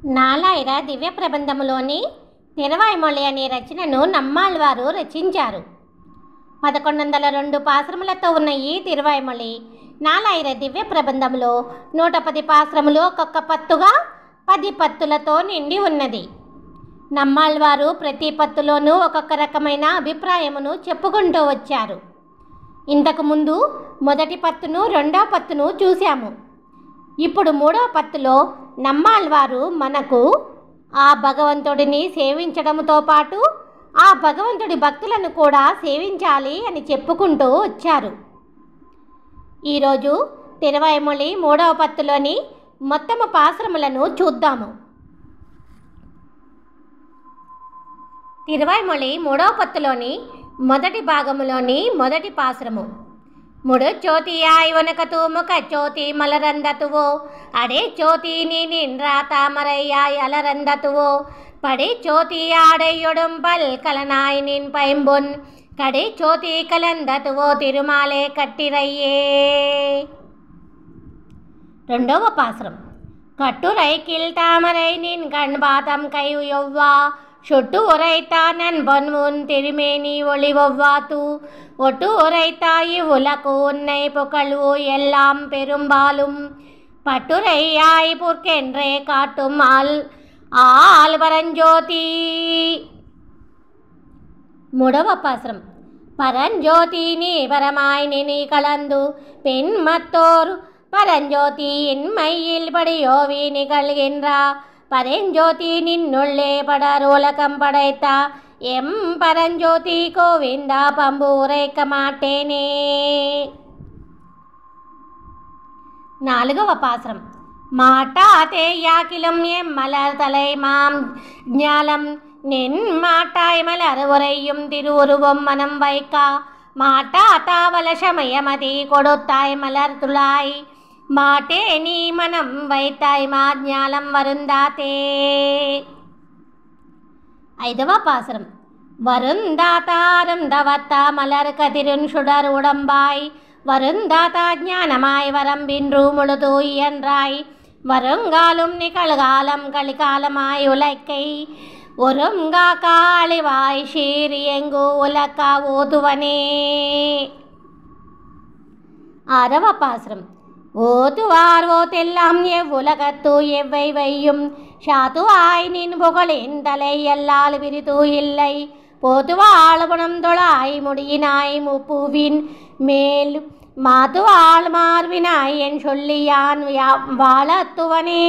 నాలాయిర దివ్య ప్రబంధములోని తిరువాయిమొళి అనే రచనను నమ్మాళ్వారు రచించారు. 1102 పాశ్రములతో ఉన్న ఈ తిరువాయిమొళి నాలాయిర దివ్య ప్రబంధంలో 110 పాశ్రములు ఒక్కొక్క పత్తుగా 10 పత్తులతో నిండి ఉన్నది. నమ్మాళ్వారు ప్రతి పత్తులోనూ ఒక్కొక్క రకమైన అభిప్రాయమును చెప్పుకుంటూ వచ్చారు. ఇంతకుముందు మొదటి పత్తును రెండవ పత్తును చూశాము. ఇప్పుడు మూడవ పత్తులో నమ్మాళ్వారు మనకు ఆ భగవంతుడిని సేవించడంతో పాటు ఆ భగవంతుడి భక్తులను కూడా సేవించాలి అని చెప్పుకుంటూ వచ్చారు. ఈరోజు తిరువాయిమొళి మూడవ పత్తులోని మొత్తము పాశ్రములను చూద్దాము. తిరువాయిమొళి మూడవ పత్తులోని మొదటి భాగములోని మొదటి పాశ్రము. ముడు చోతియాయ్ వనకతు ముఖ చోతి మలరందతువో అడే చోతి నీ నిండ్రా తామరయ్యాయ్ అలరందతువో పడే చోతి ఆడయ్యొடும் పల్ కలనాయ్ నిన్ పైంబొన్ కడే చోతి కలందతువో తిరుమాలే కట్టిరయ్యే. రెండవ పాశ్రం. కట్టురైకిల్ తామరై నిన్ కణ్బాతం కైవు యొవ్వా சொட்டு உரைத்தான் பொன்முன் திருமேனி ஒளிவொவ்வாத்து ஒட்டு உரைத்தாய் உலகு உன்னை புகழ்வு எல்லாம் பெரும்பாலும் பட்டுரையாய் புற்கென்றே காட்டும் ஆல் பரஞ்சோதி. మూడవ పాశ్రం. పరంజ్యోతి నీ పరమాయ్ నీ కలందు பெண்மத்தோர் பரஞ்சோதி என்மையில் படியோவி நிகழ்கின்றா பரஞ்சோதி நின்னுள்ளே படரோலகம் படைத்தா எம் பரஞ்சோதி கோவிந்தா பம்பு உரைக்க மாட்டேனே. నాలుగవ పాశ్రం. మాటాతే యాకిలం ఎం మలర్ తలై మాం జ్ఞాలం నిన్ మాటాయ్ మలర్ ఉరైயும் திருவுருவம் மனம் வைக்க மாட்டாத்தாவல சமயமதி கொடுத்தாய் மலர் துளாய் మాటే నీ మనం వైతాయ్ మా జ్ఞాలం వరుందాతే. ఐదవ పాశ్రం. வருந்தாத்தாருந்தவத்த மலர் கதிருன் சுடர் உடம்பாய் வருந்தாத்தா ஞானமாய் வரம்பின்று முழுது இயன்றாய் வருங்காலும் நிகழ்காலம் கலிகாலமாய் உலக்கை ஒருங்கா காளிவாய் ஷீர் எங்கு உலக்கா ஓதுவனே. ஆறవ பாசுரம். ஓதுவார் ஓதெல்லாம் எவ்வுலகத்து எவ்வை வையும் ஷாத்துவாய் நின் புகழின் தலை எல்லால் விரிது இல்லை போதுவாள் குணம் தொழாய் முடியினாய் முப்புவின் மேல் மாதுவாள் மார்பினாய் என் சொல்லியான் வாழத்துவனே.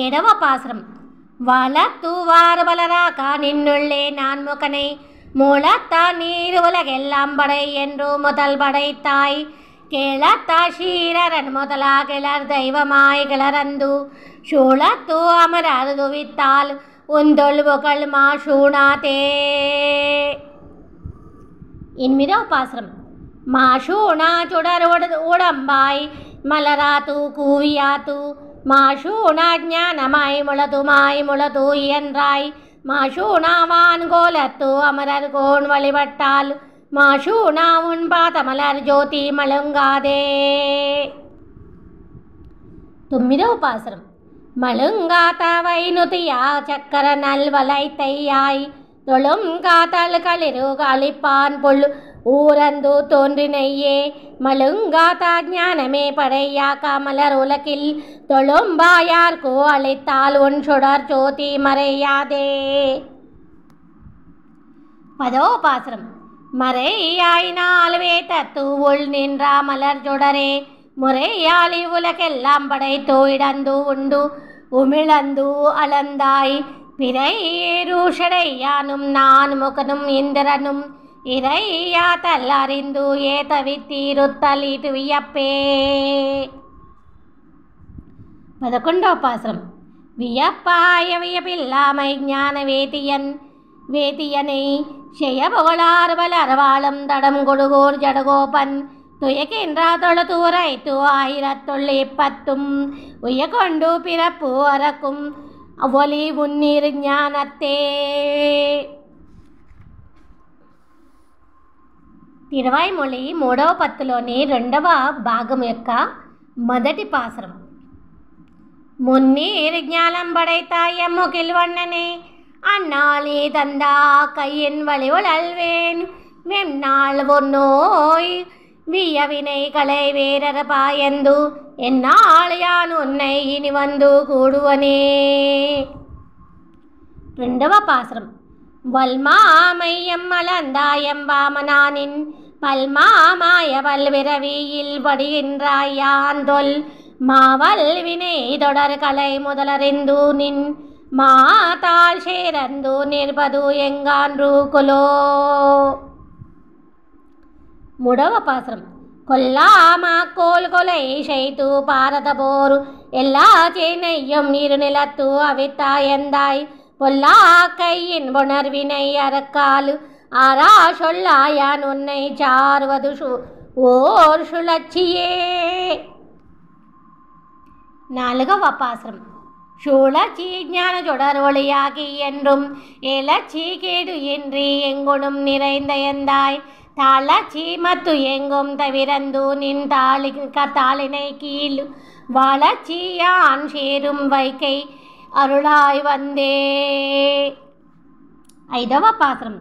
ఏడవ పాశ్రం. வாழத்துவார் பலராக நின்னுள்ளே நான் முகனை மூலத்தா நீர் உலகெல்லாம் படை என்று முதல் படைத்தாய் கேளத்தா ஷீரரன் முதலா கிளர் தெய்வமாய் கிளரந்து சூழத்து அமரர் துவித்தால் உந்தொள் புகழ் మా శూణాతే. ఎనిమిదవ పాశ్రం. మా శూణా చుడర్ ఉడంబాయ్ మలరాతు కూవియాతు మా శూణా జ్ఞానమాய் முளது இயன்றாய் மாஷூணாவான் கோலத்து அமரர் கோன் வழிபட்டால் மாஷூணா உன் பாதமலர் ஜோதி மழுங்காதே. తొమ్మిదవ పాశ్రం. మళుంగాత వైనుతియా చక్కర నల్వలైతయ్యాయ్ தொழுங்காத்தல் களிறு களிப்பான் பொல் ஊரந்து தோன்றினையே மழுங்காத்தா ஞானமே படையா கமலர் உலகில் தொழும்பாயார்க்கு அளித்தால் உன் சுடர் ஜோதி மறையாதே. పదవ పాశ్రం. மறையாயினால் வேதத்து உள் நின்றா மலர் சுடரே முறையாளி உலகெல்லாம் படைத்து இடந்து உண்டு உமிழந்து அளந்தாய் பிறையேருஷடையானும் நான் முகனும் இந்திரனும் இறையாத்தல் அறிந்து ஏதவித்தீருத்தல் இது வியப்பே. 11వ పాశ్రం. வியப்பாய வியப்பில்லாமை ஞான வேதியனை செய்யபுகழார் வளர்வாளும் தடம் கொடுகோர் ஜடகோபன் துயக்கின்றா தொழுதுரைத்து 1010 உயகொண்டு பிறப்பு அறக்கும் ஒலி உன்னீர் ஞானத்தே. తిరువాయిమొళి మూడవ పత్తులోని రెండవ భాగం యొక్క మొదటి పాసురం. முன்னீர் ஞானம் படைத்தாய முகில் வண்ணனே, அந்நாளே தந்தா கையின் வழிவள் அல்வேன், வெண்ணாள் ஒன்னோய் வியவினை கலை வேரர பாயந்து, என்னால் யான் உன்னை இனி வந்து கூடுவனே. రెండవ పాసురం. வல்மாமையம் மலந்தாயம் வாமனானின் பல்மாமாய பல்விரவியில் படுகின்றாயாந்தொல், மாவல் வினை தொடர் கலை முதலறிந்து நின் மாதாள் சேரந்து நிற்பது எங்கான்று கொலோ. మూడవ పాసురం. கொல்லாமா கோல் கொலை செய்து பாரத போர், எல்லா சேனையும் நீரு நிலத்து அவித்தாயந்தாய், பொல்லா கையின் புணர்வினை அறக்காலு ஆரா சொல்லாயான் உன்னை சார்வது ஓர் சுழற்சியே. నాలుగవ పాసురం. சுழற்சி ஞான சுடர் ஒளியாகி என்றும் எழச்சி கேடு இன்றி எங்குணும் நிறைந்த எந்தாய், தாளச்சி மத்து எங்கும் தவிரந்து நின் தாளினை கீழ் வளர்ச்சி யான் சேரும் வைக்கை அருளாய் வந்தே. ஐదవ பாசுரம்.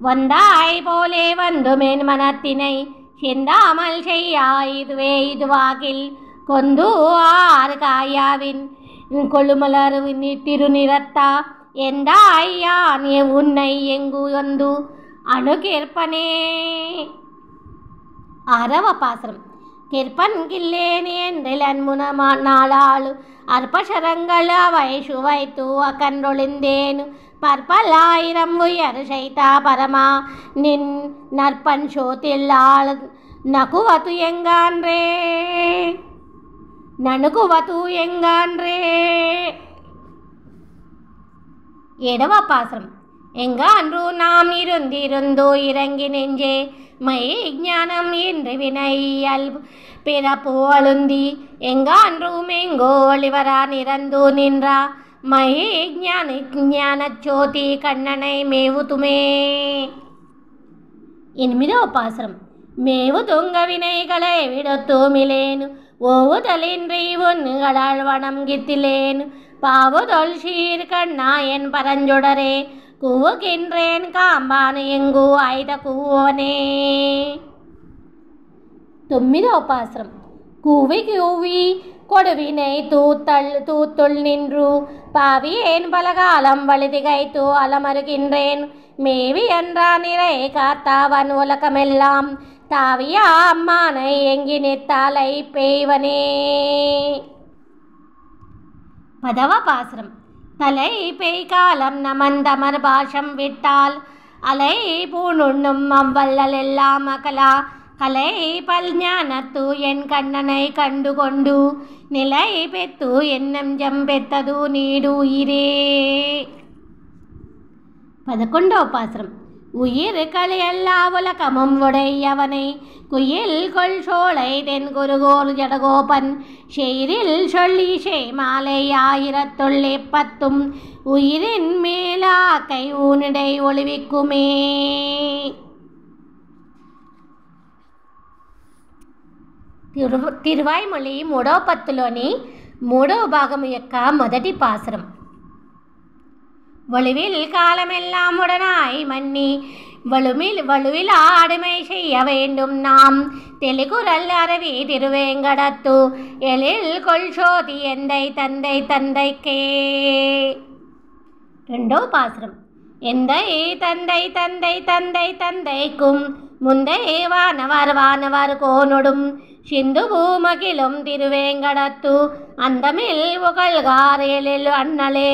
வந்தாய் போலே வந்துமேன் மனத்தினை, சிந்தாமல் செய்யாய் இதுவே இதுவாகில், கொந்து ஆறு காயாவின் கொழுமலர் திருநிறத்தா, எந்தாய் யான் உன்னை எங்கு வந்து அணுகிற்பனே. ஆறవ பாசுரம். கிற்பன் கில்லேன் என்றிலன் முனமாளாளு, அற்பசரங்கள் அவை சுவைத்து அகன்றொழிந்தேனு, பற்பலாயிரம் உயர் செய்தா பரமா நின் நற்பன் சோத்தில்லாள், நகுவது எங்கான்றே நணுகுவது எங்கான்றே. ஏழవ பாசுரம். எங்கான்று நாம் இருந்திருந்தோ இறங்கி நெஞ்சே, மை ஞானம் என்று வினையல் பிறப்பு அழுந்தி, எங்கான்றும் எங்கோ ஒளிவரா நிறந்து நின்றா, மை ஞான ஜோதி கண்ணனை மேவுதுமே. ఎనిమిదవ பாசுரம். மேவு துங்க வினைகளை விடுத்து மிலேனு, ஓவுதலின்றி ஒன்னுகளால் வனம் கித்திலேனு, பாவுதொல் சீர் கண்ணா என் பரஞ்சுடரே, கூவுகின்றேன் காம்பானு எங்கு ஆய்த கூவனே. తొమ్మిదవ పాసురం. கூவி கூவி கொடுவினை தூத்துள் நின்று, பாவியேன் பலகாலம் வழிதிகைத்து அலமருகின்றேன், மேவி என்றா நிறை காத்தாவன் உலகமெல்லாம், தாவியா அம்மானை எங்கி நிற்த்தாலை பெய்வனே. పదవ பாசுரம். தலை பெய் காலம் நமந்தமர் பாஷம் விட்டால், அலை பூணுண்ணும் அவ்வல்லல் எல்லாம் அகலா, கலை பல் ஞானத்து என் கண்ணனை கண்டுகொண்டு, நிலை பெத்து என்னம் ஜம்பெத்தது நீடு உயிரே. 11వ பாசுரம். உயிர் களி எல்லா உலகமும் உடையவனை, குயில் கொள் சோலை தென் குருகோர் ஜடகோபன், ஷெய்ரில் சொல்லி மாலை 1010 உயிரின் மேலாக்கை ஊனிடை ஒளிவிக்குமே. తిరువాయిమొళి 3వ పత్తులోని 3వ భాగము యొక్క మొదటి పాసురం. வலுவில் காலமெல்லாம் உடனாய் மன்னி, வலுவில் ஆடுமை செய்ய வேண்டும் நாம், தெளிகுரல் அரவி திருவேங்கடத்து, எழில் கொள் சோதி எந்தை தந்தை தந்தைக்கே. 2వ பாசுரம். எந்தை தந்தை தந்தை தந்தை தந்தைக்கும், முந்தை வானவர் கோனொடும், சிந்து பூமகிலும் திருவேங்கடத்து, அந்தமில் உகழ்கார் எழில் அண்ணலே.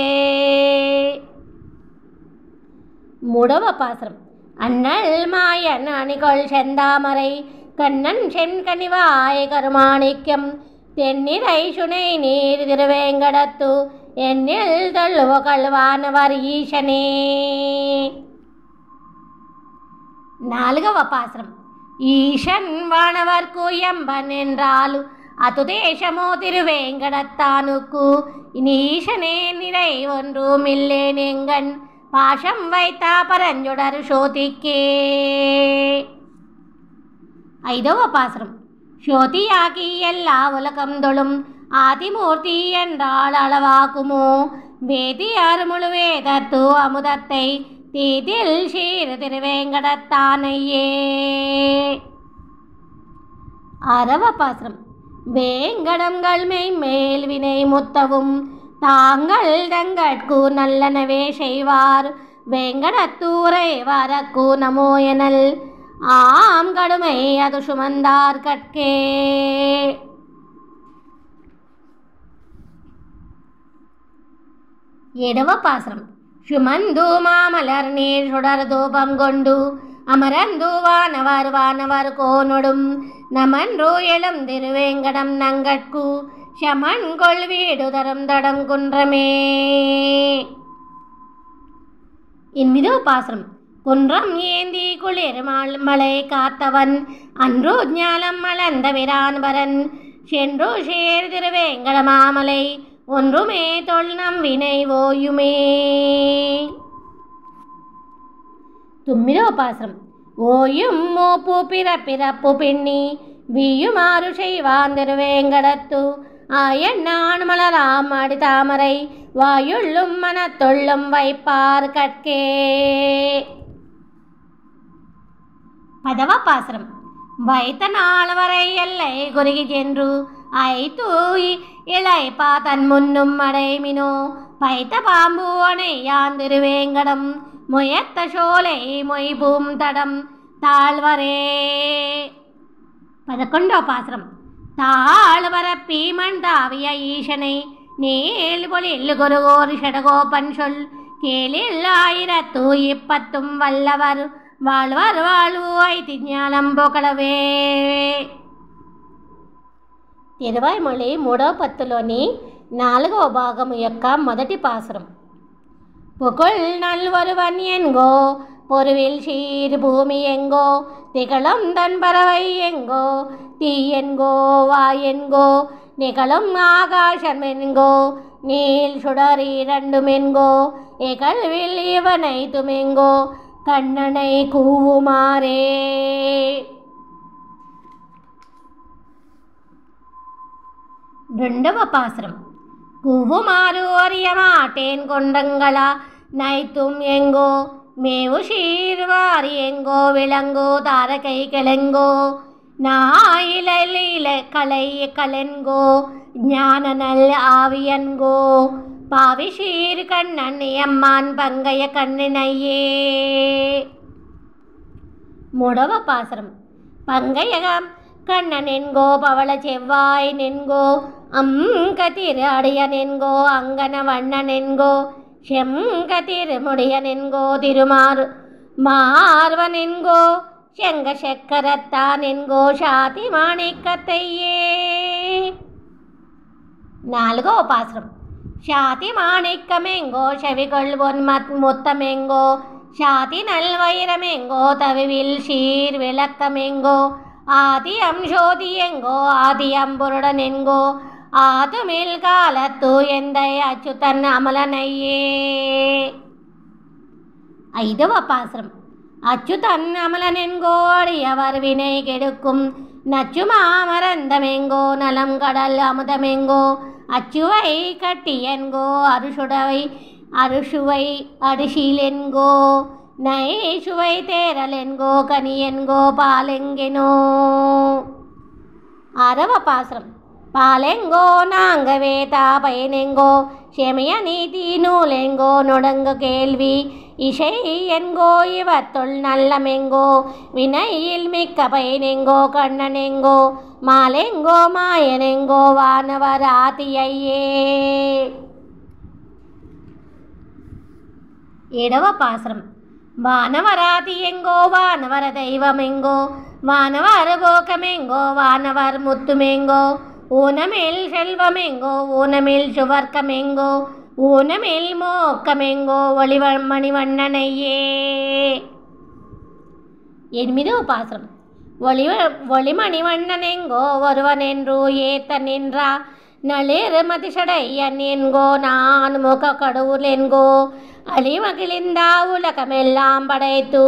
3వ பாசுரம். அண்ணல் மாயன் அணிகொள் செந்தாமரை, கண்ணன் சென்கனிவாய் கருமாணிக்கம், தென்னிறை சுனை நீர் திருவேங்கடத்து, எண்ணில் தொல்லுவகள் வானவர் ஈசனே. 4వ பாசுரம். ஈசன் வானவர்க்கு எம்பன் என்றாலு, அது தேசமோ திருவேங்கடத்தானுக்கு, ஈசனே நிறை ஒன்றும் இல்லேன் எங்கன், பாஷம் வைத்தா பரஞ்சுடர் சோதிக்கே. 5వ பாசுரம். சோதியாகி எல்லா உலகம் தொழும் ஆதிமூர்த்தி என்றால் அளவாக்குமோ வேதியார் முழு வேதத்து அமுதத்தை தீதில் சீர் திருவேங்கடத்தானையே. அரவ பாசுரம். வேங்கடங்கள் மேல் வினை முத்தவும் தாங்கள் தங்கட்கு நல்லனவே செய்வார் வேங்கடத்தூரை வரக்கு நமோ எனல் ஆம் கடுமை அது சுமந்தார் கட்கே. எடவ பாசுரம். சுமந்து மாமலர் நீர் சுடர் தூபம் கொண்டு அமரந்து வானவர் கோனொடும் நமன்றோ எழும் திருவேங்கடம் நங்கட்கு சமன் கொள் வீடு தரும் தடம் குன்றமே. 8వ பாசுரம். குன்றம் ஏந்தி குளிர் மலை காத்தவன் அன்றோ ஞாலம் மலர்ந்த விரான்பரன் சென்றோ சேர் திருவேங்கட மாமலை ஒன்றுமே தொல் நம் வினை ஓயுமே. 9వ பாசுரம். ஓயும் மூப்பு பிறப்பு பின்னி வீயுமாறு செய்வான் திருவேங்கடத்து ஆயண்ணான் மலராம் அடி தாமரை வாயுள்ளும் மனத்தொள்ளும் வைப்பார் கட்கே. 10వ பாசுரம். வைத்த நாள் வரை எல்லை குறுகி சென்று ஐத்து இளைப்பா தன் முன்னும் அடைமினோ பைத்த பாம்பு அணையான் திருவேங்கடம் முயத்த சோலை மொய்பூம் தடம் தாழ்வரே. 11వ பாசுரம். தாழ்வர பீமன் தாவிய ஈசனை நீள் பொழில் குருகோர் ஷடகோபன் சொல் கேளில் 1020 வல்லவர் வாழ்வர் வாழ்வு ஐதி ஞானம் పొగడవే. తిరువాయిమొళి 3వ పత్తులోని 4వ భాగము యొక్క మొదటి పాసురం. புகழ் நல்வருவன் என்கோ பொருவில் சீர் பூமி எங்கோ திகழும் தன் பறவை எங்கோ தீ என்கோ வாயென்கோ நிகழும் ஆகாசம் என்கோ நீல் சுடர் இரண்டும் என்கோ இகழ்வில் இவனை துமெங்கோ கண்ணனை கூவுமாறே. 2వ பாசுரம். கூவுமாறு அறிய மாட்டேன் கொண்டங்களா நைத்தும் எங்கோ மேவு சீர்வாரி எங்கோ விளங்கோ தாரகை கிளங்கோ நாயில கலை கலென்கோ ஞான நல் ஆவியன்கோ பாவி சீர் கண்ணன் எம்மான் பங்கைய கண்ணினையே. 3వ பாசுரம். பங்கையகம் கண்ணன் என்கோ பவள செவ்வாய் நென்கோ அங்கதிர் அடியன் என்கோ அங்கன வண்ணன் என்கோ செங்கதிர் முடியன் என்கோ திருமாறு மார்வன் என்கோ செங்க சக்கரத்தான் என்கோ சாதி மாணிக்கத்தையே. 4వ பாசுரம். சாதி மாணிக்கமெங்கோ செவிகொள்வொன் முத்தமெங்கோ சாதி நல்வயிரமெங்கோ தவிவில் சீர் விளக்கமெங்கோ ஆதி அம்சோதி எங்கோ ஆதி அம்புருடன் என்கோ ஆதுமில் காலத்து எந்தை அச்சுதன் அமலனையே. 5వ பாசுரம். அச்சுதன் அமலனென்கோ அடியவர் வினை கெடுக்கும் நச்சுமாமரந்தமெங்கோ நலம் கடல் அமுதமெங்கோ அச்சுவை கட்டியென்கோ அருசுவை அரிசிலென்கோ நை சுவை தேரலென்கோ கனியென்கோ பாலெங்கெனோ. 6వ பாசுரம். பாலெங்கோ நாங்கவே தாபயனெங்கோ செமிய நீதி நூலெங்கோ நொடங்கு கேள்வி இசை என்கோ இவத்துள் நல்லமெங்கோ வினையில் மிக்க பயனெங்கோ கண்ணனெங்கோ மாலெங்கோ மாயனெங்கோ வானவர் ஆதியையே. 7వ பாசுரம். வானவராதி எங்கோ வானவர தெய்வமெங்கோ வானவர் கோகமெங்கோ வானவர் முத்துமெங்கோ ஊனமில் செல்வமெங்கோ ஊனமில் சுவர்க்கமெங்கோ ஊனமில் மோக்கமெங்கோ ஒளிமணிவண்ணனையே. 8వ பாசுரம். ஒளிமணிவண்ணனெங்கோ ஒருவனென்று ஏத்த நின்றா நளிர் மதிசடையன் என்கோ நான் முக கடவுளென்கோ அழிமகிழிந்தா உலகமெல்லாம் படைத்து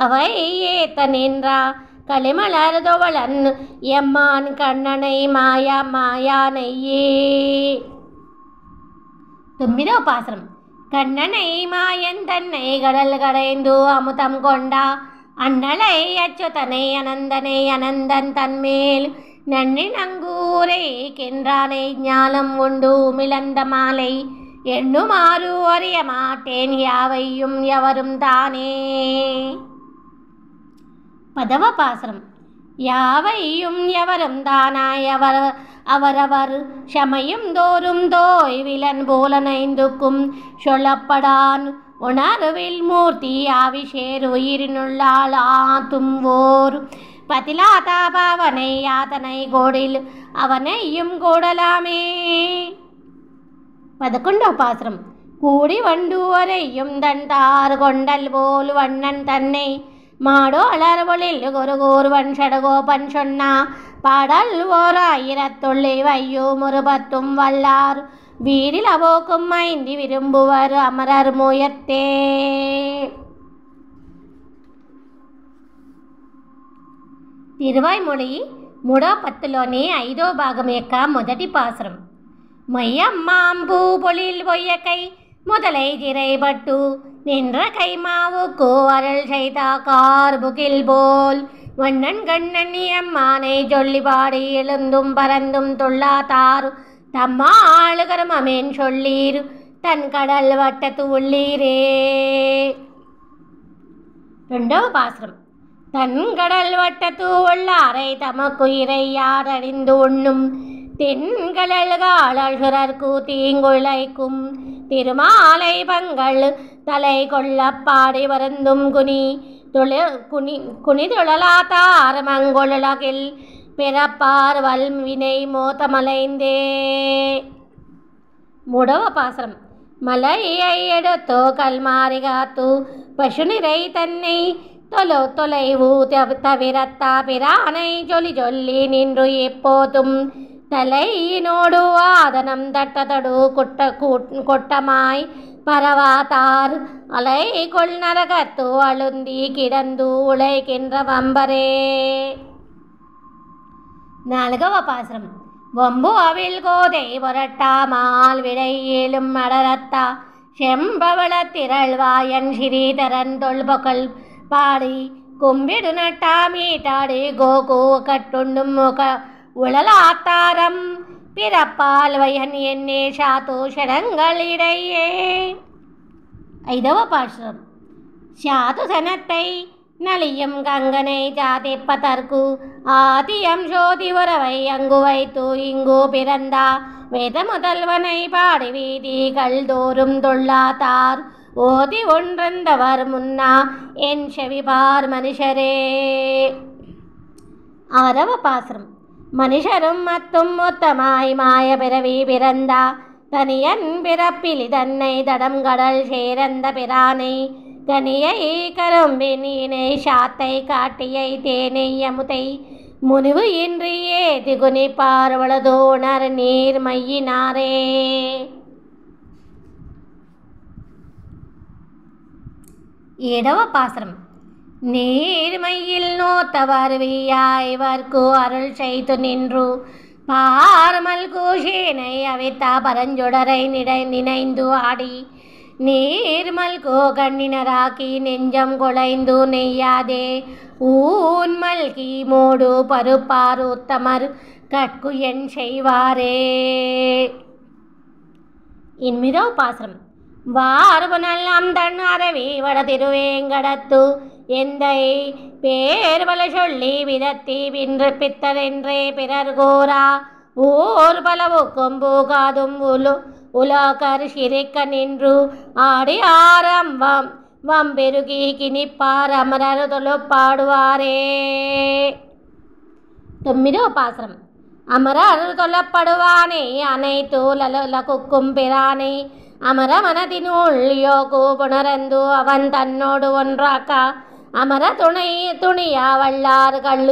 அவை ஏத்த நின்றா களிமலர்தோவளன் எம்மான் கண்ணனை மாயா மாயானையே. 9వ பாசுரம். கண்ணனை மாயன் தன்னை கடல் கடைந்து அமுதம் கொண்டா அண்ணலை அச்சுதனை அனந்தனை அனந்தன் தன்மேல் நன்னி நங்கூரை கென்றானை ஞானம் உண்டு மிளந்த மாலை எண்ணுமாறு அறிய மாட்டேன் யாவையும் எவரும் தானே. 10వ பாசுரம். யாவையும் எவரும் தானாய் அவரவர் சமயம் தோறும் தோய் விலன் போலனைந்துக்கும் சொல்லப்படான் உணர்வில் மூர்த்தி ஆவிஷேர் உயிரினுள்ளால் ஆத்தும் ஓர் பதிலாதா பாவனை யாதனை கோடில் அவனையும் கூடலாமே. 11వ பாசுரம். கூடி வண்டு வரையும் தன் தார் கொண்டல் போல் வண்ணன் தன்னை மாடோ அலர்வொழில் ஒருவன் சடகோபன் சொன்னா பாடல் ஓர் 1000 வையும் ஒரு 10 வல்லார் வீடில் அவோக்கும் 5 விரும்புவர் அமரர் முயத்தே. తిరువాయిమొళి 3వ పత్తులోని 5వ భాగం యొక్క మొదటి పాసురం. மையம்மாம்பூ பொழில் பொய்யக்கை முதலை திரைபட்டு நின்ற கைமாவுக்கு அருள் செய்தா கார்புகில் போல் வண்ணன் கண்ணன் அம்மானை சொல்லி பாடி எழுந்தும் பறந்தும் துள்ளாத்தார் தம்மா ஆளுகரும் அமேன் சொல்லீர் தன் கடல் வட்டத்து உள்ளீரே. 2వ பாசுரம். தன் கடல் வட்டத்து உள்ளாரை தமக்கு இறையாரணிந்து உண்ணும் தென்கடல்காளர்கு தீங்குழைக்கும் திருமாலை பங்கள் தலை கொள்ள பாடி வருந்தும் குனிதுழலாத்தார் மங்குழகில் பிறப்பார் வல்வினை மோத்தமலைந்தே. 3వ பாசுரம். மலையை எடுத்தோ கல்மாரி காத்து பசுநிறை தன்னை தொலைவு தவிரத்தா பிரானை சொல்லி நின்று எப்போதும் தலையினோடு ஆதனம் தட்டதடு கொட்டமாய் பரவாத்தார் அலை கொள் நரகத்து அழுந்தி கிடந்து உழைக்கின்ற வம்பரே. 4వ பாசுரம். வம்பு அவில் கோதை புரட்டாமால் விடை ஏழும் அடரத்தா செம்பவள திரள்வாயன் ஸ்ரீதரன் தொல்பொகல் பாடி கும்பிடு நட்டா மீட்டாடி கோகோ கட்டுண்டும் உழலாத்தாரம் பிறப்பால் வயன் என்னே சாதோஷடங்களிடையே. 5వ பாசுரம். சாதுசனத்தை நலியும் கங்கனை ஜாதிப்பதற்கு ஆதியம் ஜோதி உறவை அங்கு வைத்து இங்கு பிறந்தா வேத முதல்வனை பாடி வீதிகள் தோறும் தொள்ளாத்தார் ஓதி ஒன்றந்தவர் முன்னா என் செவிபார் மனுஷரே. 6వ பாசுரம். மனுஷரும் மத்தும் மொத்தமாய் மாய பிறவி பிறந்தா தனியன் பிறப்பிலி தன்னை தடம் கடல் சேரந்த பிரானை கனியை கரும்பின் இணை சாத்தை காட்டியை தேனை அமுதை முனிவு இன்றியே திகுனி பார்வளதோணர் நீர் மையினாரே. 7వ பாசுரம். நீர்மையில் நோத்தவர் வீயாய்வர்க்கு அருள் செய்து நின்று பார்மல் கூஷேனை அவித்தா பரஞ்சுடரை நினைந்து ஆடி நீர்மல்கோ கண்ணினராக்கி நெஞ்சம் குலைந்து நெய்யாதே ஊன்மல்கி மோடு பருப்பார் உத்தமர் கட்கு என் செய்வாரே. 8వ பாசுரம். வார்புனல்லாம் தன் அரவி வட திருவேங்கடத்து எந்தை பேர்வல சொல்லி விதத்தி பின்று பித்தரென்றே பிறர் கூறா ஊர் பலவுக்கும் பூகாதும் உலகர் சிரிக்க நின்று ஆடி ஆரம்பம் வம்பெருகி கிணிப்பார் அமரர் தொழுப்பாடுவாரே. 9వ பாசுரம். அமரர் தொழப்படுவானே அனைத்து லகுக்கும் பிரானை அமர மனதினுள் யோகு புணரந்து அவன் தன்னோடு ஒன்றாக்க அமர துணியா வல்லார்கள்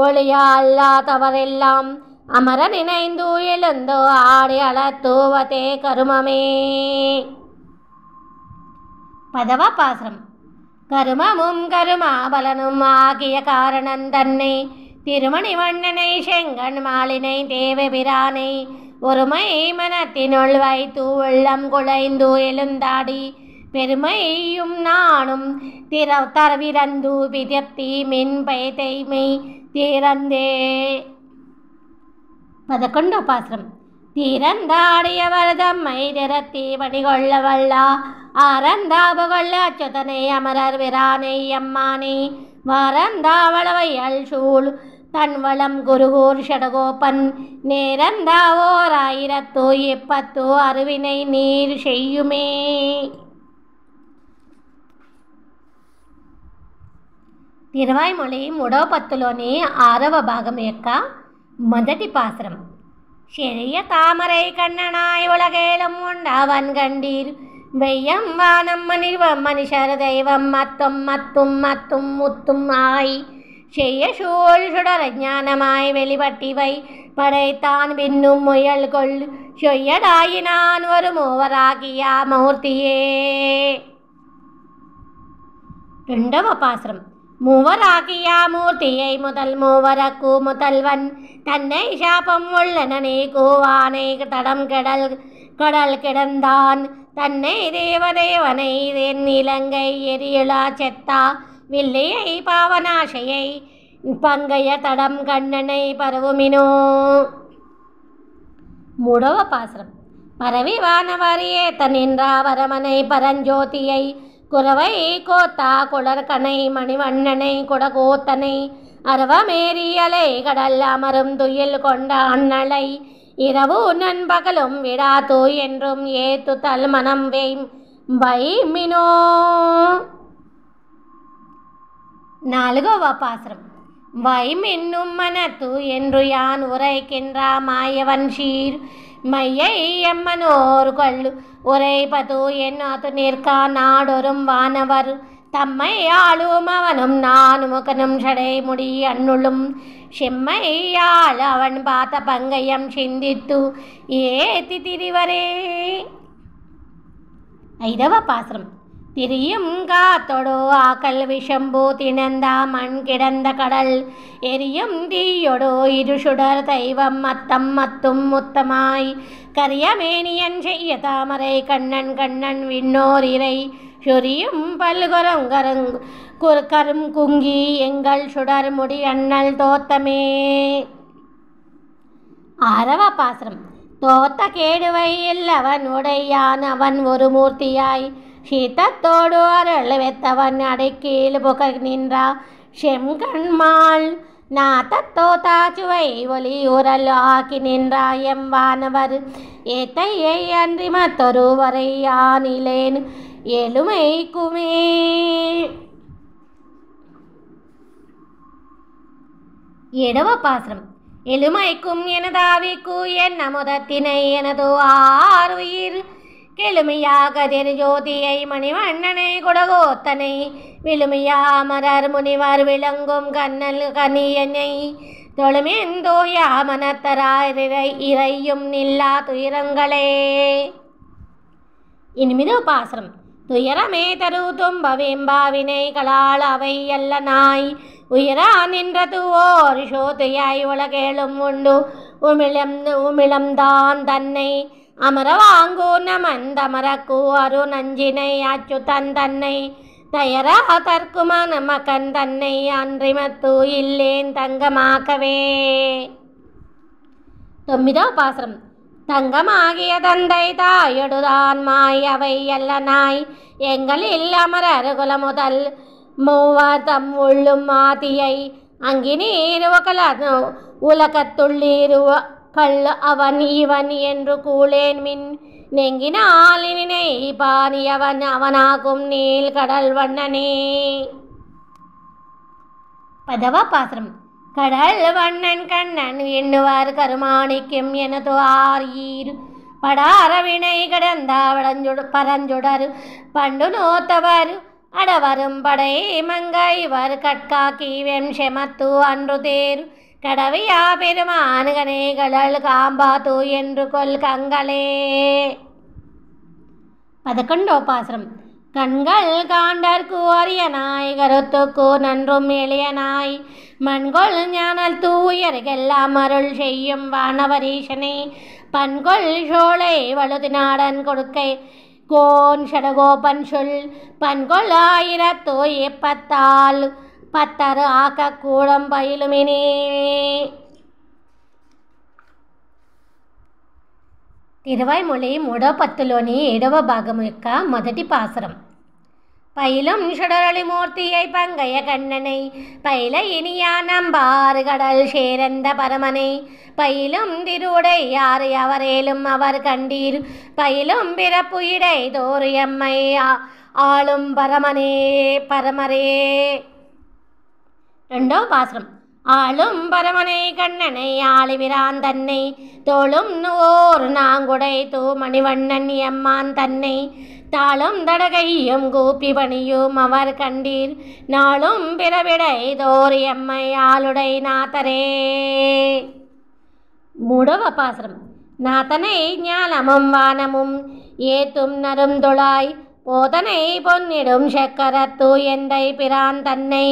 ஒளியா அல்லாதவரெல்லாம் அமர நினைந்து எழுந்து ஆடி அளத்துவதே கருமமே. 10వ பாசுரம். கருமமும் கருமாபலனும் ஆகிய காரணம் தன்னை திருமணி வண்ணனை செங்கண் மாலினை தேவபிரானை ஒருமை மனத்தினுள் வைத்து உள்ளம் குலைந்து எழுந்தாடி பெருமையும் நானும் தரவிரந்து விதப்தி மின்பை தைமை தீரந்தே. 11 பாசுரம். தீரந்தாடியவர் தம்மை திறத்தி வடிகொள்ள வல்லா ஆரந்தாபுகொள்ள அச்சுதனை அமரர் விரானை அம்மானே வாரந்தாவளவையல் சூழ் தன்வளம் குருகூர் ஷடகோபன் நேரந்தாவோர் 1010 அருவினை நீர் செய்யுமே. తిరువాయిమొళి 3వ పత్తులోని 6వ భాగం యొక్క మొదటి పాసురం. చెరియ తామరై కన్ననాయ్ ఉలగేళం ఉండవన్ గండీర్ వెయ్యం వానం మనిషర దైవం మత్తం మత్తుం మత్తుం ముత్తుం ஆய் செய்ய சூழ் சுடர ஞானமாய் வெளிப்பட்டிவை படைத்தான் பின்னும் முயல்கொள் சொய்யடாயினான் ஒரு மூவராகிய மூர்த்தியே. 2వ பாசுரம். மூவராகிய மூர்த்தியை முதல் மூவரக்கு முதல்வன் தன்னை சாபம் உள்ளனே கூவானை தடம் கடல் கிடந்தான் தன்னை தேவதேவனை தென் இலங்கை எரியுளா செத்தா வில்லையை பாவனாசையை பங்கைய தடம் கண்ணனை பரவுமினோ. 3వ பாசுரம். பரவி வானவரியே தன்னின்றா வரமனை பரஞ்சோதியை குறவை கோத்தா குளர்கனை மணிவண்ணனை குடகோத்தனை அரவமேரியலை கடல் அமரும் துயில் கொண்ட அண்ணலை இரவு நண்பகலும் விடாது என்றும் ஏத்து தல் மனம் வைமினோ. 4వ பாசுரம். வைமின்னும் மனத்து என்று யான் உரைக்கின்ற மாயவன் சீர் மையை எம்மனோர் கொள்ளு உரைபது என்னாத்து நிற்க நாடொரும் வானவர் தம்மை ஆளும் அவனும் நான் முகனும் சடை முடி அன்னுளும் செம்மையாள் அவன் பார்த்த பங்கயம் சிந்தித்து ஏத்தி திரிவரே. 5వ பாசுரம். திரியும் காத்தொடு ஆக்கல் விஷம்பு திணந்த மண் கிடந்த கடல் எரியும் தீயொடு இருசுடர் தெய்வம் மத்தம் மத்தும் முத்தமாய் கரியமேனியன் செய்ய தாமரை கண்ணன் கண்ணன் விண்ணோர் இறை சொரியும் கரும் குங்கி எங்கள் சுடர் முடி அண்ணல் தோத்தமே. 6వ பாசுரம். தோத்த கேடுவை இல்லவன் உடையான் அவன் ஒரு மூர்த்தியாய் சீத்தத்தோடு அருள் வெத்தவன் அடைக்கீழ் புகழ் நின்றா செம்கண்மாள் நாத்தத்தோ தாச்சுவை ஒலி உரல் ஆக்கி நின்றாய் எம்வானவர் ஏத்தையை அன்றி மத்தொருவரை யானிலேன் எழுமைக்குமே. 7వ பாசுரம். எழுமைக்கும் எனதாவிக்கு என் அமுதத்தினை எனது ஆறுயிர் கெழுமையாக திருஜோதியை மணிவண்ணனை குடகோத்தனை விழுமையாமரர் முனிவர் விளங்கும் கண்ணல் கனியனை தொழுமெந்தோயா மனத்தராய் இறையும் நில்லா துயரங்களே. 8వ பாசுரம். துயரமே தரு தும்பவெம்பாவினை களால் அவை அல்ல நாய் உயரா நின்றது ஓர் சோதையாய் உலகேளும் உண்டு உமிழம்தான் தன்னை அமரவாங்கோ நமந்தமரக்கு அரு நஞ்சினை அச்சுதன் தன்னை தயரா தற்குமன மகன் தன்னை அன்றிமத்து இல்லேன் தங்கமாக்கவே. 9వ பாசுரம். தங்கமாகிய தந்தை தாயொடுதான் மாய் அவை அல்ல நாய் எங்களில் அமரர் குல முதல் மூவர் தம் உள்ளும் ஆதியை அங்கினீர் உலகத்துள்ளீருவ கல் அவன் இவன் என்று கூளேன் மின் நெங்கினாலினை பாணியவன் அவனாகும் நீல் கடல் வண்ணனே. 10వ பாசுரம். கடல் வண்ணன் கண்ணன் எண்ணுவார் கருமாணிக்கும் எனது ஆர்யீர் படாரவினை கடந்த பரஞ்சுடர் பண்டு நோத்தவர் அடவரும் படை மங்கைவர் கட்காக்கி வெம்செமத்து அன்று தேர் கடவையா பெருமானுகனே கடல் காம்பாத்து என்று கொல் கங்களே. 11వ பாசுரம். கண்கள் காண்டற்கு அரியனாய் கருத்துக்கு நன்றும் எளியனாய் மண்கொள் ஞானல் தூயர்கெல்லாம் அருள் செய்யும் வானவரீசனே பண்கொள் சோலை வழுதினாடன் கொடுக்கை கோன் ஷடகோபன் சொல் பண்கொள் ஆயிரத்தோ எப்பத்தால் பத்தரு ஆக்க கூடம் பயிலுமினே. తిరువైమొళి మూడో పత్తులోని 7వ భాగం యొక్క మొదటి పాసురం. பயிலும் சுடரொளி மூர்த்தியை பங்கைய கண்ணனை பயில இனியானம்பாறு கடல் சேரந்த பரமனை பயிலும் திருவுடை யார் அவரேலும் அவர் கண்டீர் பயிலும் பிறப்புயிடை தோறு எம்மை ஆளும் பரமனே பரமரே. రెండవ பாசுரம். ஆளும் பரமனை கண்ணனை ஆளிவிரான் தன்னை தோளும் ஓர் நாங்குடை தூமணிவண்ணன் எம்மான் தன்னை தாளும் தடகையும் கூப்பி பணியும் அவர் கண்டீர் நாளும் பிறவிடை தோர் எம்மை ஆளுடை நாதரே. మూడవ பாசுரம். நாதனை ஞானமும் வானமும் ஏத்தும் நருந்தொழாய் போதனை பொன்னிடும் சக்கரத்து எந்தை பிரான் தன்னை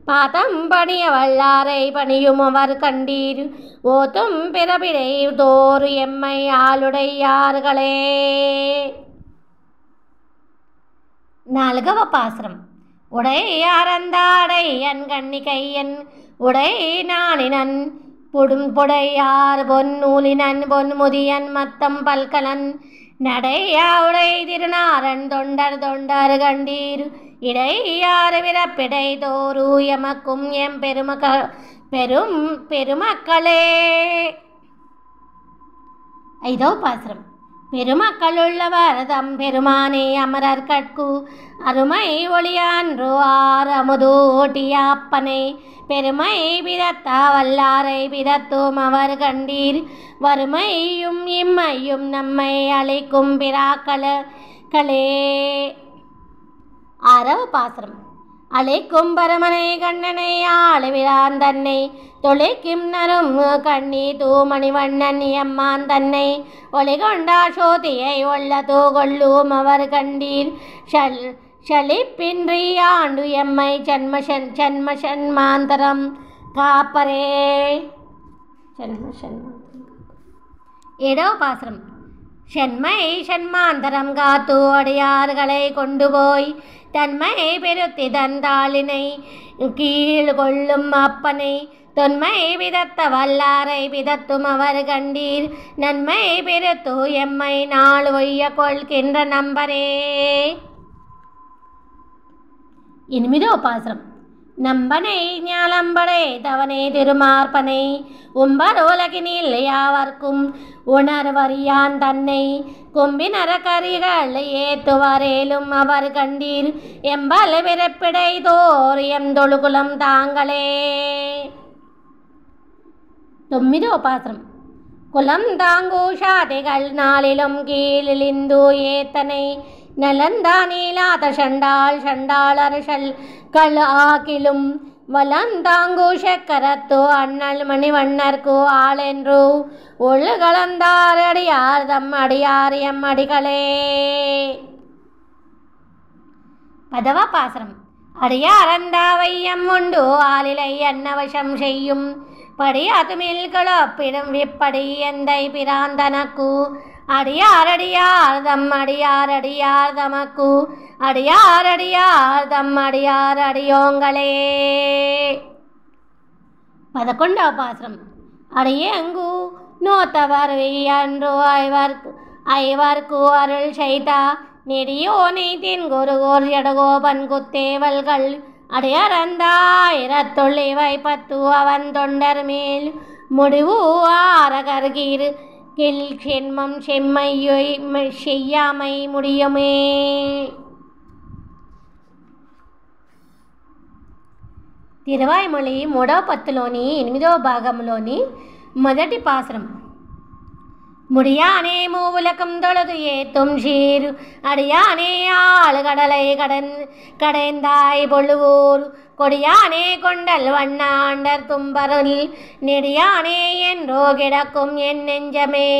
பாதம் பணிய வல்லாரை பணியும் அவர் கண்டீர் ஓத்தும் பிறவிடை தோறு எம்மை ஆளுடையார்களே. 4వ பாசுரம். உடையாரந்தாடை என் கண்ணிகையன் உடை நாளினன் புடையார் பொன் நூலினன் பொன்முதியன் மத்தம் பல்கலன் நடையாவுடை திருநாரன் தொண்டர் கண்டீர் இடையாறு விரப்பிடை தோறு எமக்கும் எம் பெருமக்களே. 5వ பாசுரம். பெருமக்களுள்ளவர் தம் பெருமானே அமரர் கட்கு அருமை ஒளியான்றோ ஆர் அமுது ஓட்டியாப்பனை பெருமை பிறத்த வல்லாரை பிறத்தும் அவர் கண்டீர் வறுமையும் இம்மையும் நம்மை அழைக்கும் பிராக்களே. 6వ பாசுரம். அழைக்கும் பரமனை கண்ணனை ஆளுவிரான் தன்னை தொலைக்கும் நரும் கண்ணி தூமணிவண்ணன் எம்மான் தன்னை ஒளிகொண்டா சோதியை ஒள்ளதோ கொள்ளும் அவர் கண்டீர் சலிப்பின்றி ஆண்டு எம்மை சன்மாந்தரம் காப்பரே. 7వ பாசுரம். சென்மை சன்மாந்தரம் காத்து அடியார்களை கொண்டு போய் தன்மை பெருத்தி தந்தாளினை கீழ் கொள்ளும் அப்பனை தொன்மை விதத்த வல்லாரை விதத்தும் அவர் கண்டீர் நன்மை பெருத்து எம்மை நாள் ஒய்ய கொள்கின்ற நம்பரே. 8వ பாசுரம். நம்பனை ஞாலம்படை தவனை திருமார்பனை உம்பர் உலகினில் யாவர்க்கும் உணர்வறியான் தன்னை கும்பினர கரிகள் ஏத்துவரேலும் அவர் கண்டீர் எம்பல் பிறப்பிடை தோர் எம் தொழுகுலம் தாங்களே. 9వ பாசுரம். குலம் தாங்கு சாதைகள் நாளிலும் கீழிலிந்து ஏத்தனை நலந்தா நீலாத சண்டாளர் கள் ஆக்கிலும் வலந்தாங்கு சக்கரத்து அண்ணல் மணிவண்ணர்க்கு ஆளென்று ஒழுகலந்தார் அடியார் தம் அடியார் எம் அடிகளே. 10వ பாசுரம். அடியாரந்தாவையம் உண்டு ஆளிலை அன்னவசம் செய்யும் படியாதுமில் கிளப்பிடும் விப்படி எந்தை பிராந்தனக்கு அடியார் தம் அடியார் தமக்கு அடியார் தம் அடியோங்களே. 11వ பாசுரம். அடியேங்கு நோத்தவர் அன்று ஐவர்க்கு அருள் செய்தா நெடியோனை தின்குருகோர் ஜடகோபன் குத்தேவல்கள் அடியறந்தாயிரத்துள்ளிவை 10 அவன் தொண்டர் மேல் முடிவு ஆரகர்கீர் கில் சென்மம் செம்மையை செய்யாமை முடியுமே. తిరువైమొళి 3వ పత్తులోని 8వ భాగంలోని మొదటి పాసురం. முடியானே மூவுலகம் தொழுது ஏத்தும் சீர் அடியானே ஆள் கடலை கடைந்தாய் பொழுவூர் கொடியானே கொண்டல் வண்ணாண்டர் தும்பரில் நெடியானே என்றோ கிடக்கும் என் நெஞ்சமே.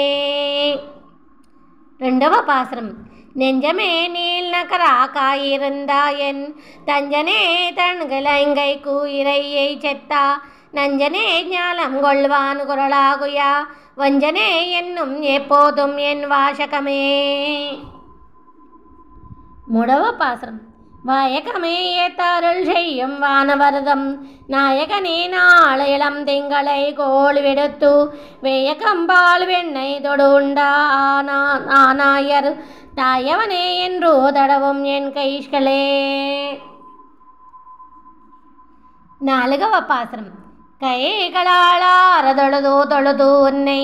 2వ பாசுரம். நெஞ்சமே நீல் நகராக்காயிருந்தாயன் தஞ்சனே தன்கிழங்கை கூயிரையை செத்தா நஞ்சனே ஞாலம் கொள்வான் குரலாகுயா வஞ்சனே என்னும் எப்போதும் என் வாசகமே. முடவ பாசுரம். வாயகமே ஏத்தாருள் செய்யும் வானவரதம் நாயகனே நாள இளம் திங்களை கோள் விடுத்து வேயக்கம்பால் வெண்ணை தொடுண்டா ஆனாயர் தாயவனே என்றோ தடவும் என் கைஷ்களே. நாலுகவ பாசுரம். கைகளாளாரதொழுது தொழுது உன்னை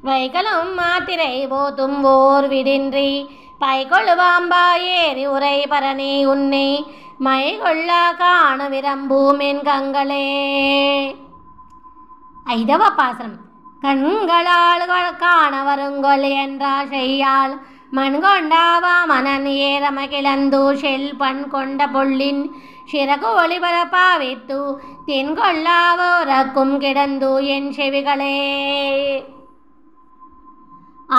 வைகளும் மாத்திரை போதும் ஓர் விடின்றி பைகொள்ளுவாம்பா ஏறி உரை பரணி உன்னை மைகொள்ளா காண விரம்பூம் என் கங்களே. ஐதவ பாசுரம். கண்களால் காண வருங்கொல் என்றா செய்யாள் மண்கொண்டாவா மனன் ஏறம கிளந்து செல் பண் கொண்ட பொள்ளின் சிறகு ஒளிபரப்பாவித்து தென்கொள்ளாவோரக்கும் கிடந்து என் செவிகளே.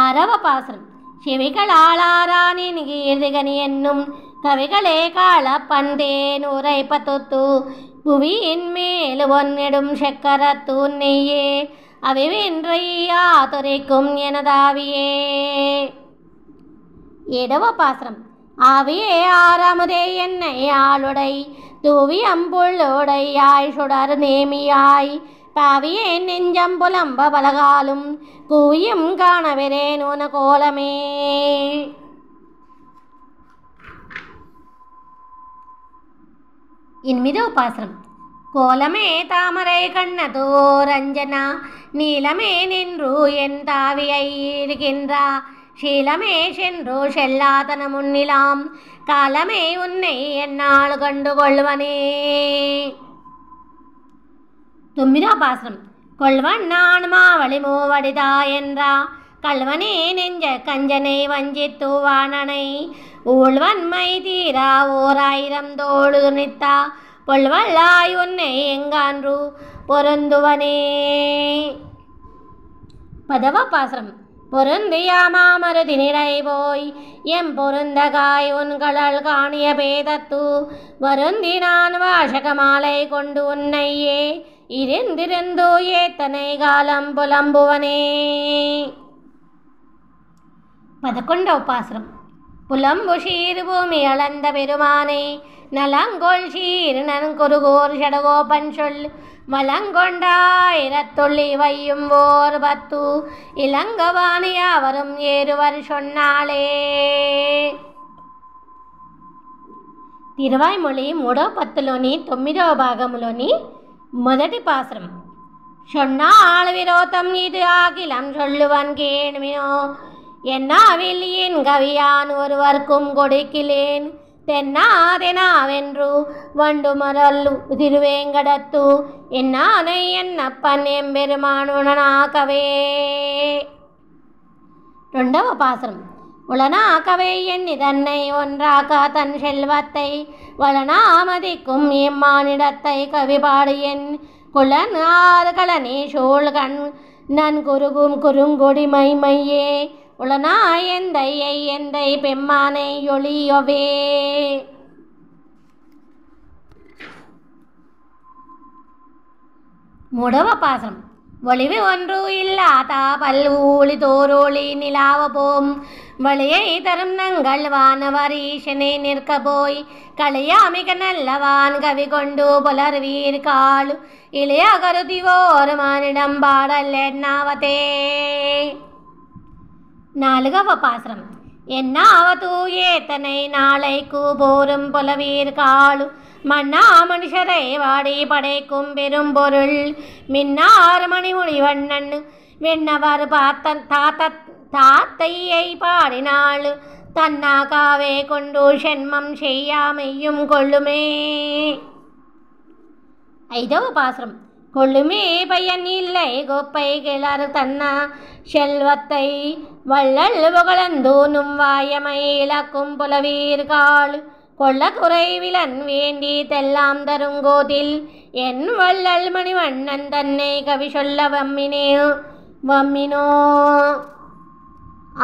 ஆரவ பாசுரம். செவிகளாளாரானின் கீர்த்திகனி என்னும் கவிகளே காள பந்தேன் உரைப்பத்து புவியின் மேல் ஒன்னிடும் செக்கரத்து நெய்யே அவிவின்றையா துரைக்கும் எனதாவியே. ஏடவ பாசுரம். ஆவியே ஆறாமுதே என்னை ஆளுடை தூவி அம்புள்ளோடையாய் சுடர் நேமியாய் பாவியே நெஞ்சம் புலம்ப பலகாலும் கூயும் காணவரேன் உன கோலமே. இன்மிதோ பாசுரம். கோலமே தாமரை கண்ணதோ ரஞ்சனா நீலமே நின்று என் தாவியை இருக்கின்றா ஷீலமே சென்று செல்லாதன முன்னிலாம் காலமே உன்னை என்னால் கண்டு கொள்வனே. தும்மிதா பாசுரம். கொள்வன் நான் மாவழி மூவடிதா என்றா கல்வனே நெஞ்ச கஞ்சனை வஞ்சித்து வாணனை ஊழ்வன்மை தீரா ஓர் ஆயிரம் தோடு நித்தா பொல்வல்லாய் உன்னை எங்கான்று பொருந்துவனே. பதவ பாசுரம். பொருந்தியாமா மருதி நிறை போய் எம் பொருந்தகாய் உன்களல் காணிய பேதத்து வருந்தி நான் வாசகமாலை கொண்டு உன்னையே இருந்திருந்து ஏத்தனை காலம் புலம்புவனே. 11వ பாசுரம். புலம்பு சீர் பூமி அளந்த பெருமானை நலங்கொள் சீர் நன்குருகோர் ஷடகோபன் சொல் வலங்கொண்டாயிரத்துள்ளி வையும் ஓர் பத்து இளங்கவாணியாவரும் ஏறுவர் சொன்னாளே. తిరువాయిమొళి 3వ పత్తులోని 9వ భాగములోని మొదటి పాసురం. சொன்னாள் விரோதம் இது ஆகிலம் சொல்லுவன் கேணுமினோ என்னாவில் என் கவியான் ஒருவர்க்கும் கொடுக்கிலேன் தென்னாதெனாவென்று வண்டுமரல்லு திருவேங்கடத்து என்னானை என்னப்பன் எம்பெருமானுணனாகவே. 2వ பாசுரம். உளனாகவே எண்ணி தன்னை ஒன்றாக தன் செல்வத்தை வளனாமதிக்கும் எம்மானிடத்தை கவிபாடு என் குளன் ஆறுகளனே சூழ்கண் நன் குருகும் குறுங்கொடி மைமையே உளனாய் எந்தையை எந்தை பெம்மானை ஒளியவே. மூடவ பாசம். ஒளிவு ஒன்று இல்லாதா பல்வூழி தோரோழி நிலாவ போம் வழியை தரும் நங்கள் வானவரீஷனை நிற்க போய் களியாமிக நல்லவான் கவி கொண்டு புலர்வீர் காளு இளைய கருதிவோர் மானிடம் பாடல் என்னாவதே. 4వ பாசுரம். என்னாவது ஏத்தனை நாளைக்கு போரும் புலவீர் காளு மன்னா மனுஷரை வாடி படைக்கும் பெரும் பொருள் மின்னாறு மணிமொழி வண்ணன் வெண்ணவர் தாத்தையை பாடினாள் தன்னாகாவே கொண்டு சென்மம் செய்யாமையும் கொள்ளுமே. 5వ பாசுரம். கொள்ளுமே பையன் இல்லை கோப்பை கிளர் தன்னா செல்வத்தை வள்ளல் புகழந்தூனும் வாயமை இழக்கும் புலவீர் காள் கொள்ள குறைவிலன் வேண்டி தெல்லாம் தருங்கோதில் என் வள்ளல் மணிவண்ணன் தன்னை கவி சொல்ல வம்மினோ.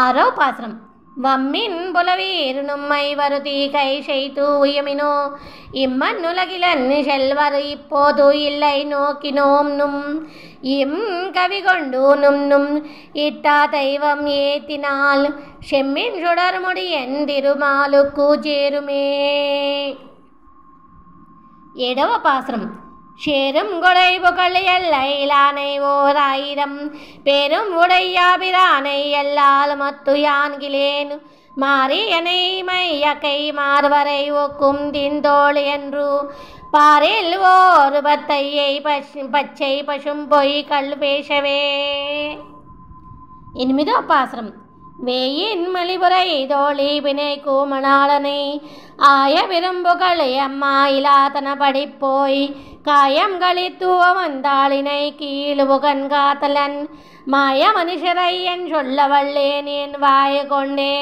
6వ பாசுரம். வம்மின் புலவீருணும்மை வருதி கை செய்து உயமினோ இம்மண்ணுலகிலன் செல்வர் இப்போது இல்லை நோக்கினோம் நும் இம் கவி கொண்டு நும் இட்டா தெய்வம் ஏத்தினால் செம்மின் சுடர்முடியன் திருமாலுக்கு சேருமே. ஏடவ பாசுரம். சேரும் கொடை புகழ் எல்லையிலானை ஓர் ஆயிரம் பெரும் உடையாபிரானை எல்லால் மத்து யான்கிலேன் மாரியனை மையக்கை மார்வரை ஒக்கும் தின்தோள் என்று பாரில் ஓர் பத்தையை பச்சை பசும் பொய் கல் பேசவே. ఎనిమిదో పాసురం. வேயின் மலிபுரை தோழி வினை கூமணாளனை ஆய விரும்புகளை அம்மா இலாதன படிப்போய் காயம் களித்துவ வந்தாளினை கீழுபுகன் காத்தலன் மாய மனுஷரை என் சொல்ல வல்லேன் என் வாய கொண்டே.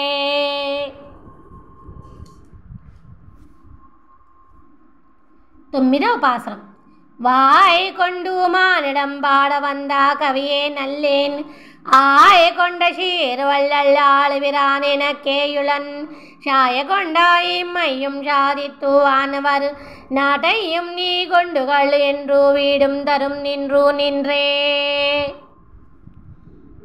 తొమ్మిదవ పాసురం. வாய் கொண்டு மானிடம் பாட வந்தா கவியே நல்லேன் ஆய கொண்ட சீர் வள்ளல்லாள் விரான் எனக்கேயுளன் சாய கொண்டாயும் மையும் சாதித்து வானவர் நாட்டையும் நீ கொண்டுகள் என்று வீடும் தரும் நின்று நின்றே.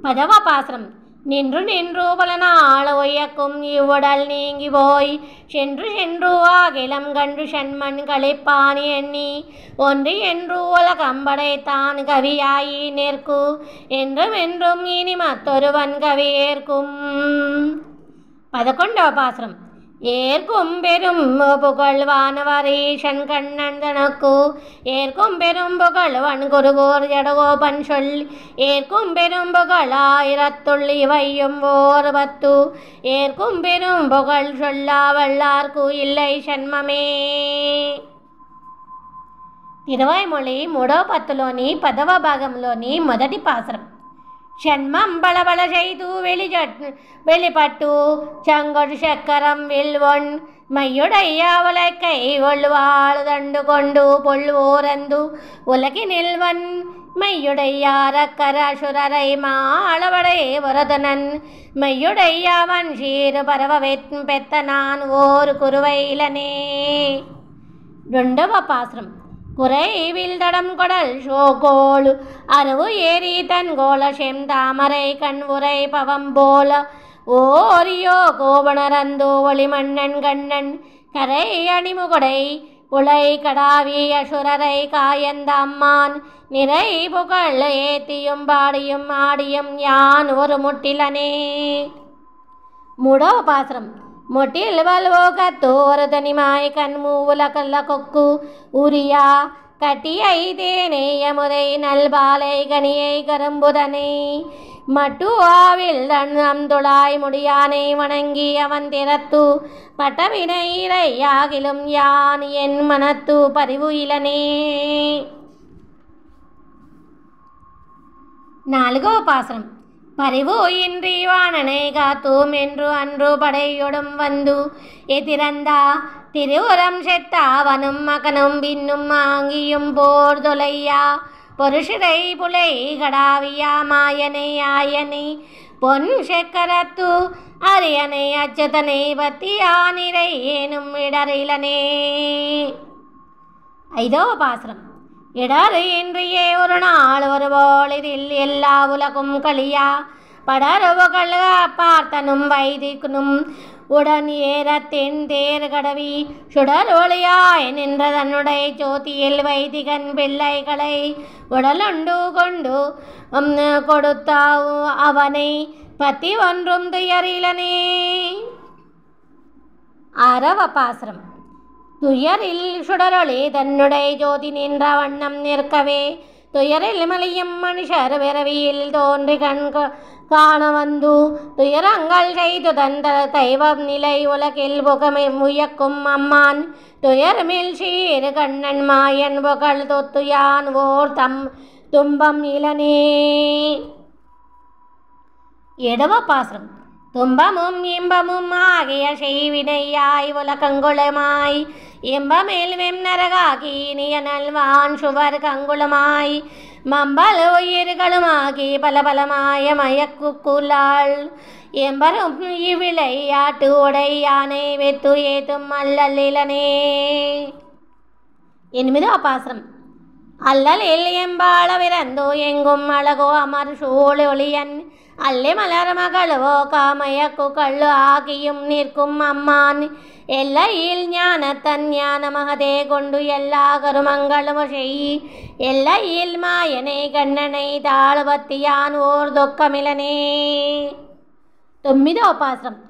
பதவ பாசுரம். நின்று நின்று பல நாள் ஒய்யக்கும் இவ்வுடல் நீங்கி போய் சென்று சென்று ஆகிலம் கன்று சண்மண் களைப்பானி எண்ணி ஒன்று என்று உலகம்படைத்தான் கவியாயி நேர்க்கு என்றும் என்றும் இனி மற்றொருவன் கவி ஏற்கும். 11వ பாசுரம். ஏற்கும் பெரும் புகழ் வானவரீஷன் கண்ணன் தனக்கு ஏற்கும் பெரும் புகழ் வன்குருகோர் ஜடகோபன் சொல் ஏற்கும் பெரும் புகழ் ஆயிரத்துள்ளி வையும் ஓர் பத்து ஏற்கும் பெரும் புகழ் சொல்லா வல்லார்க்கு இல்லை சண்மமே. తిరువాయిమొళి 3వ పత్తులోని 10వ భాగంలోని మొదటి పాసురం. షణ్మం బళబళ செய்து வெளிப்பட்டு சங்கொடு சக்கரம் வில்வொன் மையுடைய உலக்கை ஒள்வாள் தண்டு கொண்டு பொள்வோரந்து உலகி நில்வன் மையுடைய அரக்கர அசுரரை மாளவடை வரதனன் மையுடைய அவன் சீரு பரவ பெத்த நான் ஓர் குருவையிலனே. 2వ பாசுரம். குறைவில் தடம் கொடல் சோகோளு அரவு ஏறி தன் கோல செந்தாமரை கண் உரை பவம் போல ஓரியோ கோபணரந்தோ ஒளிமன்னன் கண்ணன் கரை அணிமுகடை புலை கடாவி அசுரரை காயந்த அம்மான் நிறை புகழ் ஏத்தியும் பாடியும் ஆடியும் யான் ஒரு முட்டிலனே. 3వ பாசுரம். మొటిల్ వల్వోగతో వరదనిమాయ కన్మూవుల కల్ల కొక్కు ఉరియా கட்டி ஐதேனேயமுதை நல்பாலை கனியை கரும்புதனை மட்டு ஆவில் தண்ணந்துளாய் முடியானை வணங்கி அவன் திறத்து பட்டவினை இறையாகிலும் யான் என் மனத்து பரிவு இலனே. 4వ பாசுரம். பரிவு இன்றி வாணனை காத்தூம் என்று அன்று படையொடும் வந்து எதிரந்தா திருவுரம் செத்தாவனும் மகனும் பின்னும் ஆங்கியும் போர் தொலையா பொருஷரை புலை கடாவியா மாயனை ஆயனை பொன் செக்கரத்து அரியனை அச்சதனை பத்தியானிரை ஏனும் இடரிலனே. 5వ பாசுரம். இடர் இன்றியே ஒரு நாள் ஒரு போலிதில் எல்லா உலகும் களியா படரவுகள் பார்த்தனும் வைதிக்கனும் உடன் ஏறத்தின் தேர் கடவி சுடர் ஒளியாய் நின்ற தன்னுடைய ஜோதியில் வைதிகன் பிள்ளைகளை உடலுண்டு கொண்டு கொடுத்தா அவனை பத்தி ஒன்றும் துயரிலனே. 6వ பாசுரம். துயரில் சுடரொளி தன்னுடைய ஜோதி நின்ற வண்ணம் நிற்கவே துயரில் மலியும் மனுஷர் விரவியில் தோன்றி காண வந்து துயரங்கள் செய்து தந்த தெய்வம் நிலை உலகில் புகமை முயக்கும் அம்மான் துயர்மில் சீர் கண்ணன் மாயன் புகழ் தொத்துயான் ஓர் துன்பம் இளனே. 7వ பாசுரம். துன்பமும் இன்பமும் ஆகிய செய்வினையாய் உலகங்குளமாய் இன்பமேல் வெம் நரகாகி இனிய நல்வான் சுவர் கங்குளமாய் மம்பல உயிர்களுமாகி பலபலமாய மயக்குக்குள்ளாள் எம்பரும் இவ்விளையாட்டு உடையானை வெத்து ஏத்தும் அல்லலிலனே. 8వ பாசுரம். அல்லலில் எம்பாளவிரந்தோ எங்கும் அழகோ அமர் சூழொளியன் அல்லி மலர் மகளவோ காமயக்கு கள்ளு ஆகியும் நிற்கும் அம்மான் எல்லையில் ஞானத்தன் ஞான மகதே கொண்டு எல்லா கருமங்களும் செய் எல்லையில் மாயனை கண்ணனை தாழ்வத்தியான் ஓர் தொக்கமிலனே. 9వ பாசுரம்.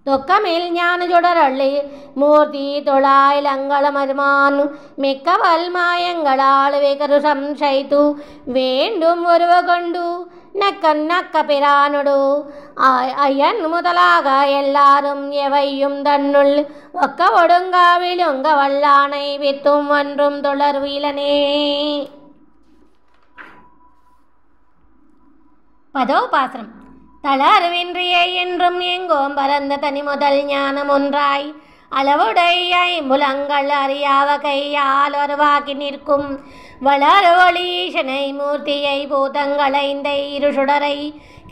தொக்கமில் ஞான சுடரள்ளி மூர்த்தி தொழாயிலங்கள மருமான் மிக்கவல் மாயங்களால் விகரு சம்சைத்து வேண்டும் ஒருவ கொண்டு நக்க பிரானுடு ஐயன் முதலாக எல்லாரும் எவையும் தன்னுள் ஒக்க ஒடுங்கா விழுங்க வல்லானை வித்தும் ஒன்றும் தொடர்வீலனே. 10వ பாசுரம். தளர்வின்றிய என்றும் எங்கோம் பரந்த தனி முதல் ஞானம் ஒன்றாய் அளவுடைய ஐம்புலங்கள் அறியாவ கையால் ஒருவாக்கி நிற்கும் வளர் ஒளீசனை மூர்த்தியை பூதங்களைந்த இருசுடரை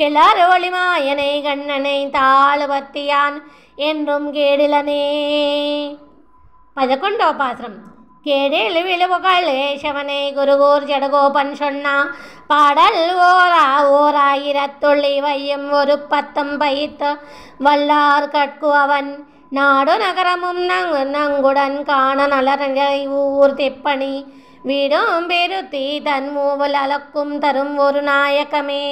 கிளர் ஒளிமாயனை கண்ணனை தாழ்வத்தியான் என்றும் கேடிலனே. 11వ பாசுரம். கேடில் விழுவுகள் ஏசவனை குருகூர் ஜடகோபன் சொன்னா பாடல் ஓராயிரத்துள்ளி வையும் ஒரு பத்தம் பயித்த வல்லார் கட்கு அவன் நாடு நகரமும் நங்குடன் காண நலரை ஊர் திப்பணி வீடும் பெருத்தி தன் மூவல் அளக்கும் தரும் ஒரு நாயகமே.